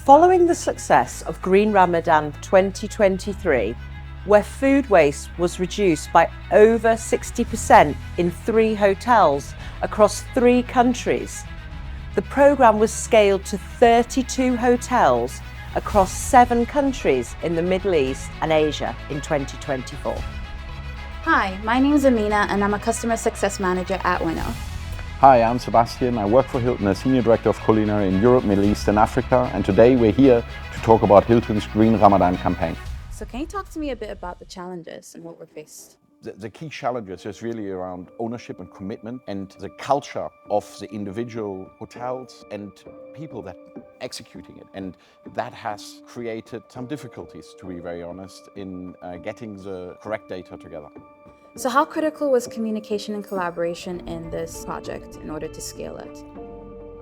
Following the success of Green Ramadan 2023, where food waste was reduced by over 60% in 3 hotels across 3 countries, the programme was scaled to 32 hotels across 7 countries in the Middle East and Asia in 2024. Hi, my name is Amina and I'm a Customer Success Manager at UNEP. Hi, I'm Sebastian. I work for Hilton as Senior Director of Culinary in Europe, Middle East and Africa, and today we're here to talk about Hilton's Green Ramadan campaign. So can you talk to me a bit about the challenges and what we're faced? The key challenges is really around ownership and commitment and the culture of the individual hotels and people that are executing it. And that has created some difficulties, to be very honest, in getting the correct data together. So how critical was communication and collaboration in this project in order to scale it?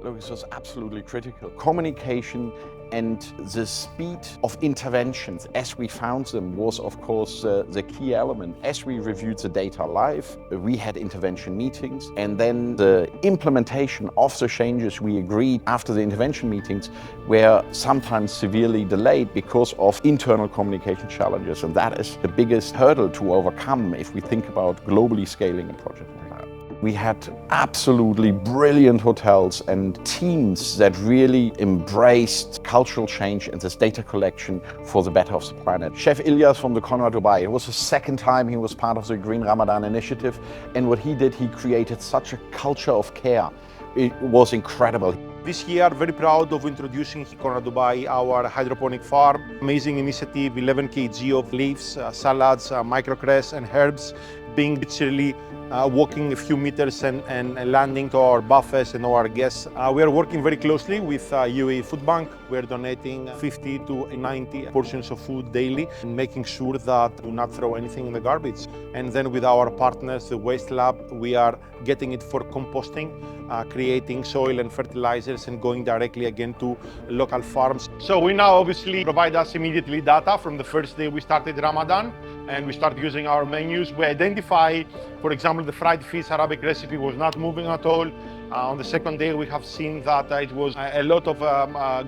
Look, this was absolutely critical. Communication and the speed of interventions as we found them was, of course, the key element. As we reviewed the data live, we had intervention meetings, and then the implementation of the changes we agreed after the intervention meetings were sometimes severely delayed because of internal communication challenges. And that is the biggest hurdle to overcome if we think about globally scaling a project like that. We had absolutely brilliant hotels and teams that really embraced cultural change and this data collection for the better of the planet. Chef Ilyas from the Conrad Dubai, it was the second time he was part of the Green Ramadan initiative, and what he did, he created such a culture of care. It was incredible. This year, very proud of introducing Conrad Dubai, our hydroponic farm. Amazing initiative, 11 kg of leaves, salads, microcress and herbs, being literally walking a few meters and landing to our buffets and our guests. We are working very closely with UAE Food Bank. We are donating 50 to 90 portions of food daily and making sure that we do not throw anything in the garbage. And then with our partners, the Waste Lab, we are getting it for composting, creating soil and fertilizers and going directly again to local farms. So we now obviously provide us immediately data from the first day we started Ramadan, and we start using our menus. We identify, for example, the fried fish Arabic recipe was not moving at all. On the second day, we have seen that it was a lot of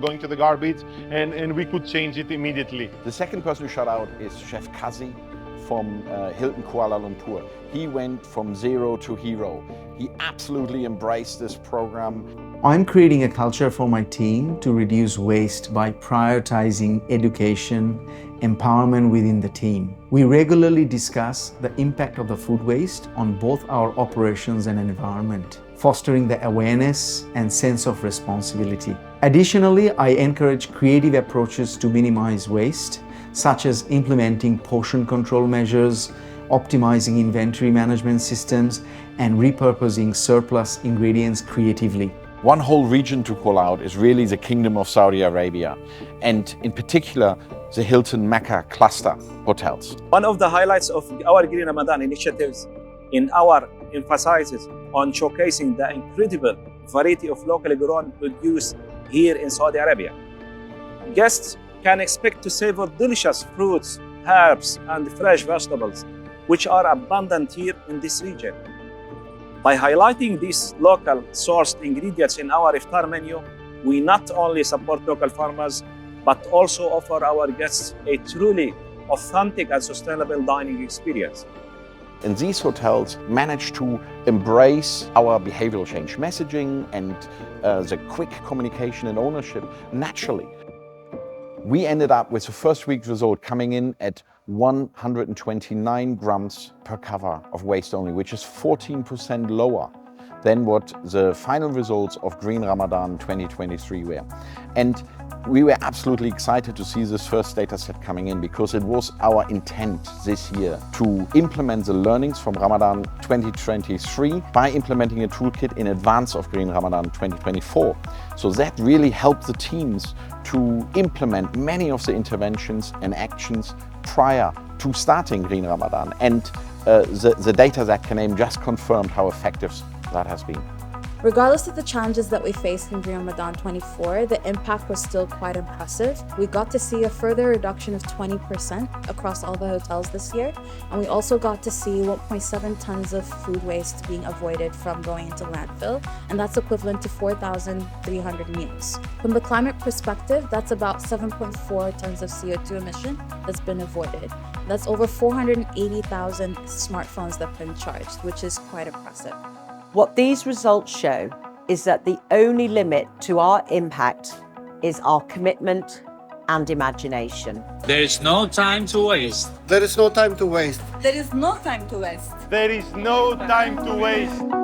going to the garbage, and we could change it immediately. The second person to shout out is Chef Kazi from Hilton Kuala Lumpur. He went from zero to hero. He absolutely embraced this program. I'm creating a culture for my team to reduce waste by prioritizing education, empowerment within the team. We regularly discuss the impact of the food waste on both our operations and environment, fostering the awareness and sense of responsibility. Additionally, I encourage creative approaches to minimize waste, such as implementing portion control measures, optimizing inventory management systems, and repurposing surplus ingredients creatively. One whole region to call out is really the Kingdom of Saudi Arabia, and in particular, the Hilton Mecca cluster hotels. One of the highlights of our Green Ramadan initiatives in our emphasizes on showcasing the incredible variety of locally grown produce here in Saudi Arabia. Guests can expect to savor delicious fruits, herbs, and fresh vegetables, which are abundant here in this region. By highlighting these local sourced ingredients in our iftar menu, we not only support local farmers, but also offer our guests a truly authentic and sustainable dining experience. And these hotels managed to embrace our behavioral change messaging and the quick communication and ownership naturally. We ended up with the first week result coming in at 129 grams per cover of waste only, which is 14% lower than what the final results of Green Ramadan 2023 were. And we were absolutely excited to see this first data set coming in, because it was our intent this year to implement the learnings from Ramadan 2023 by implementing a toolkit in advance of Green Ramadan 2024. So that really helped the teams to implement many of the interventions and actions prior to starting Green Ramadan. And the data that came in just confirmed how effective that has been. Regardless of the challenges that we faced in Green Ramadan 24, the impact was still quite impressive. We got to see a further reduction of 20% across all the hotels this year, and we also got to see 1.7 tons of food waste being avoided from going into landfill, and that's equivalent to 4,300 meals. From the climate perspective, that's about 7.4 tons of CO2 emission that's been avoided. That's over 480,000 smartphones that have been charged, which is quite impressive. What these results show is that the only limit to our impact is our commitment and imagination. There is no time to waste. There is no time to waste. There is no time to waste. There is no time to waste.